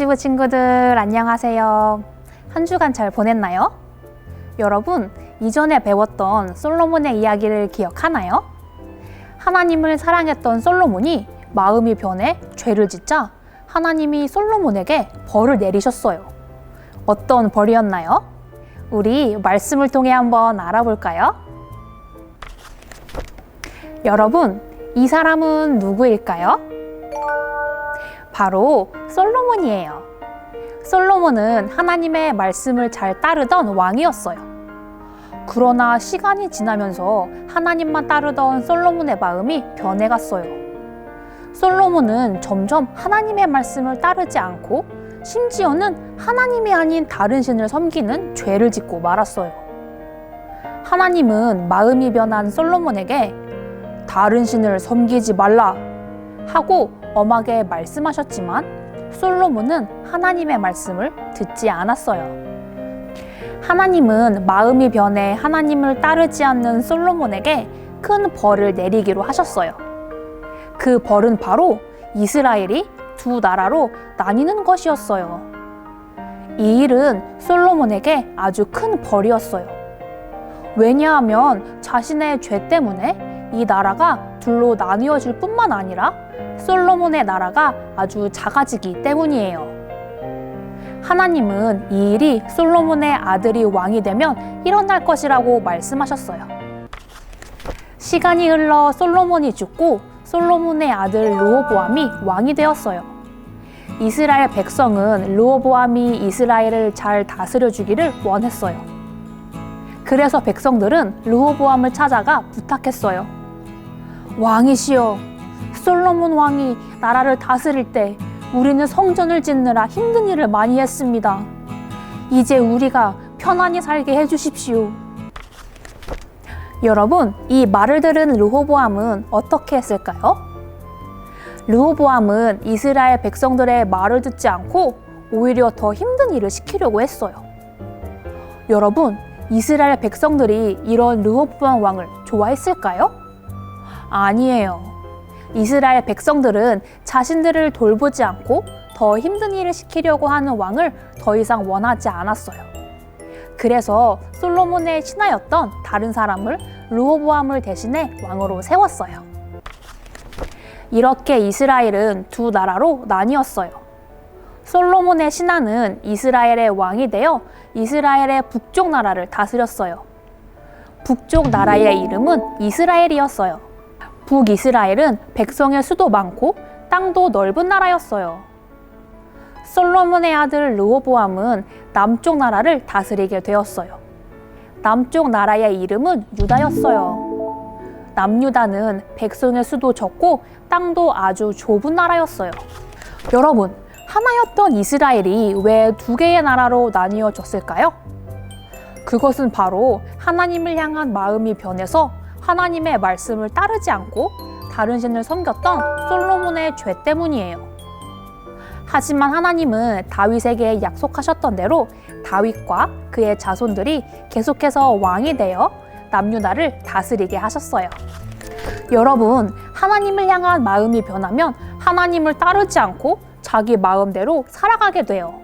닥시브 친구들 안녕하세요. 한 주간 잘 보냈나요? 여러분, 이전에 배웠던 솔로몬의 이야기를 기억하나요? 하나님을 사랑했던 솔로몬이 마음이 변해 죄를 짓자 하나님이 솔로몬에게 벌을 내리셨어요. 어떤 벌이었나요? 우리 말씀을 통해 한번 알아볼까요? 여러분, 이 사람은 누구일까요? 바로 솔로몬이에요. 솔로몬은 하나님의 말씀을 잘 따르던 왕이었어요. 그러나 시간이 지나면서 하나님만 따르던 솔로몬의 마음이 변해갔어요. 솔로몬은 점점 하나님의 말씀을 따르지 않고 심지어는 하나님이 아닌 다른 신을 섬기는 죄를 짓고 말았어요. 하나님은 마음이 변한 솔로몬에게 다른 신을 섬기지 말라 하고 엄하게 말씀하셨지만 솔로몬은 하나님의 말씀을 듣지 않았어요. 하나님은 마음이 변해 하나님을 따르지 않는 솔로몬에게 큰 벌을 내리기로 하셨어요. 그 벌은 바로 이스라엘이 두 나라로 나뉘는 것이었어요. 이 일은 솔로몬에게 아주 큰 벌이었어요. 왜냐하면 자신의 죄 때문에 이 나라가 둘로 나뉘어질 뿐만 아니라 솔로몬의 나라가 아주 작아지기 때문이에요. 하나님은 이 일이 솔로몬의 아들이 왕이 되면 일어날 것이라고 말씀하셨어요. 시간이 흘러 솔로몬이 죽고 솔로몬의 아들 르호보암이 왕이 되었어요. 이스라엘 백성은 르호보암이 이스라엘을 잘 다스려 주기를 원했어요. 그래서 백성들은 르호보암을 찾아가 부탁했어요. 왕이시여, 솔로몬 왕이 나라를 다스릴 때 우리는 성전을 짓느라 힘든 일을 많이 했습니다. 이제 우리가 편안히 살게 해주십시오. 여러분, 이 말을 들은 르호보암은 어떻게 했을까요? 르호보암은 이스라엘 백성들의 말을 듣지 않고 오히려 더 힘든 일을 시키려고 했어요. 여러분, 이스라엘 백성들이 이런 르호보암 왕을 좋아했을까요? 아니에요. 이스라엘 백성들은 자신들을 돌보지 않고 더 힘든 일을 시키려고 하는 왕을 더 이상 원하지 않았어요. 그래서 솔로몬의 신하였던 다른 사람을 르호보암을 대신해 왕으로 세웠어요. 이렇게 이스라엘은 두 나라로 나뉘었어요. 솔로몬의 신하는 이스라엘의 왕이 되어 이스라엘의 북쪽 나라를 다스렸어요. 북쪽 나라의 이름은 이스라엘이었어요. 북이스라엘은 백성의 수도 많고 땅도 넓은 나라였어요. 솔로몬의 아들 르호보암은 남쪽 나라를 다스리게 되었어요. 남쪽 나라의 이름은 유다였어요. 남유다는 백성의 수도 적고 땅도 아주 좁은 나라였어요. 여러분, 하나였던 이스라엘이 왜 두 개의 나라로 나뉘어졌을까요? 그것은 바로 하나님을 향한 마음이 변해서 하나님의 말씀을 따르지 않고 다른 신을 섬겼던 솔로몬의 죄 때문이에요. 하지만 하나님은 다윗에게 약속하셨던 대로 다윗과 그의 자손들이 계속해서 왕이 되어 남유다를 다스리게 하셨어요. 여러분, 하나님을 향한 마음이 변하면 하나님을 따르지 않고 자기 마음대로 살아가게 돼요.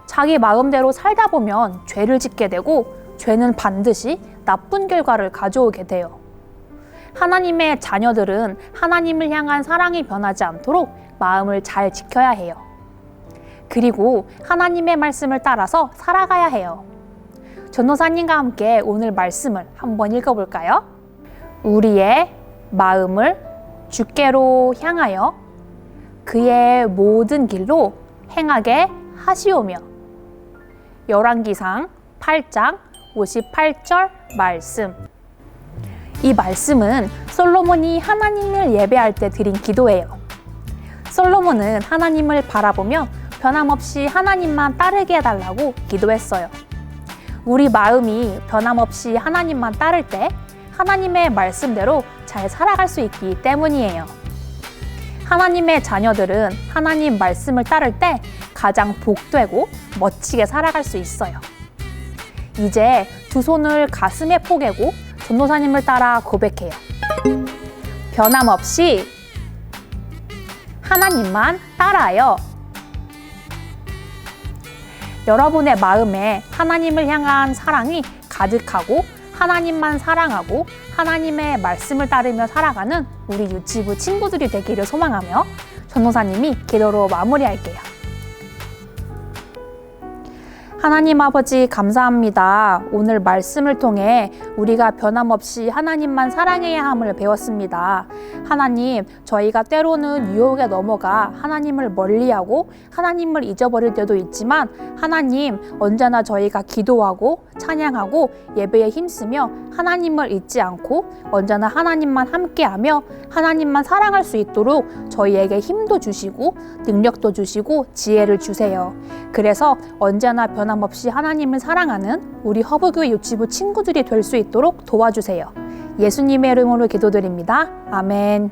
자기 마음대로 살다 보면 죄를 짓게 되고 죄는 반드시 나쁜 결과를 가져오게 돼요. 하나님의 자녀들은 하나님을 향한 사랑이 변하지 않도록 마음을 잘 지켜야 해요. 그리고 하나님의 말씀을 따라서 살아가야 해요. 전도사님과 함께 오늘 말씀을 한번 읽어볼까요? 우리의 마음을 주께로 향하여 그의 모든 길로 행하게 하시오며. 열왕기상 8장 58절 말씀. 이 말씀은 솔로몬이 하나님을 예배할 때 드린 기도예요. 솔로몬은 하나님을 바라보며 변함없이 하나님만 따르게 해달라고 기도했어요. 우리 마음이 변함없이 하나님만 따를 때 하나님의 말씀대로 잘 살아갈 수 있기 때문이에요. 하나님의 자녀들은 하나님 말씀을 따를 때 가장 복되고 멋지게 살아갈 수 있어요. 이제 두 손을 가슴에 포개고 전도사님을 따라 고백해요. 변함없이 하나님만 따라요. 여러분의 마음에 하나님을 향한 사랑이 가득하고 하나님만 사랑하고 하나님의 말씀을 따르며 살아가는 우리 유치부 친구들이 되기를 소망하며 전도사님이 기도로 마무리할게요. 하나님 아버지 감사합니다. 오늘 말씀을 통해 우리가 변함없이 하나님만 사랑해야 함을 배웠습니다. 하나님, 저희가 때로는 유혹에 넘어가 하나님을 멀리하고 하나님을 잊어버릴 때도 있지만 하나님, 언제나 저희가 기도하고 찬양하고 예배에 힘쓰며 하나님을 잊지 않고 언제나 하나님만 함께하며 하나님만 사랑할 수 있도록 저희에게 힘도 주시고 능력도 주시고 지혜를 주세요. 그래서 언제나 변함없이 하나님을 사랑하는 우리 허브교회 유치부 친구들이 될 수 있도록 도와주세요. 예수님의 이름으로 기도드립니다. 아멘.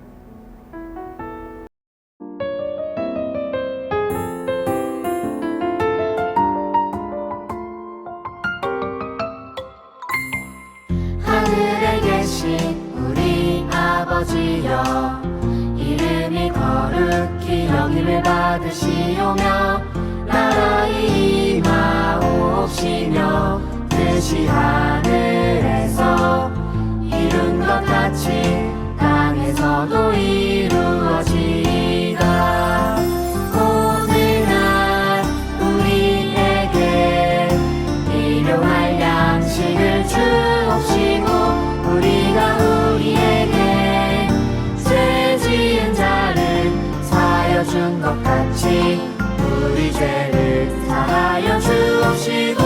하늘에 계신 우리 아버지여, 이름이 거룩히 여김을 받으시오며 나라의 임하옵시며 뜻이 하늘에서 이룬 것 같이 땅에서도 이루어지이다. 오늘 날 우리에게 일용할 양식을 주옵시고 우리가 우리에게 죄 지은 자를 사하여 준 것 같이 우리 죄를 사하여 주옵시고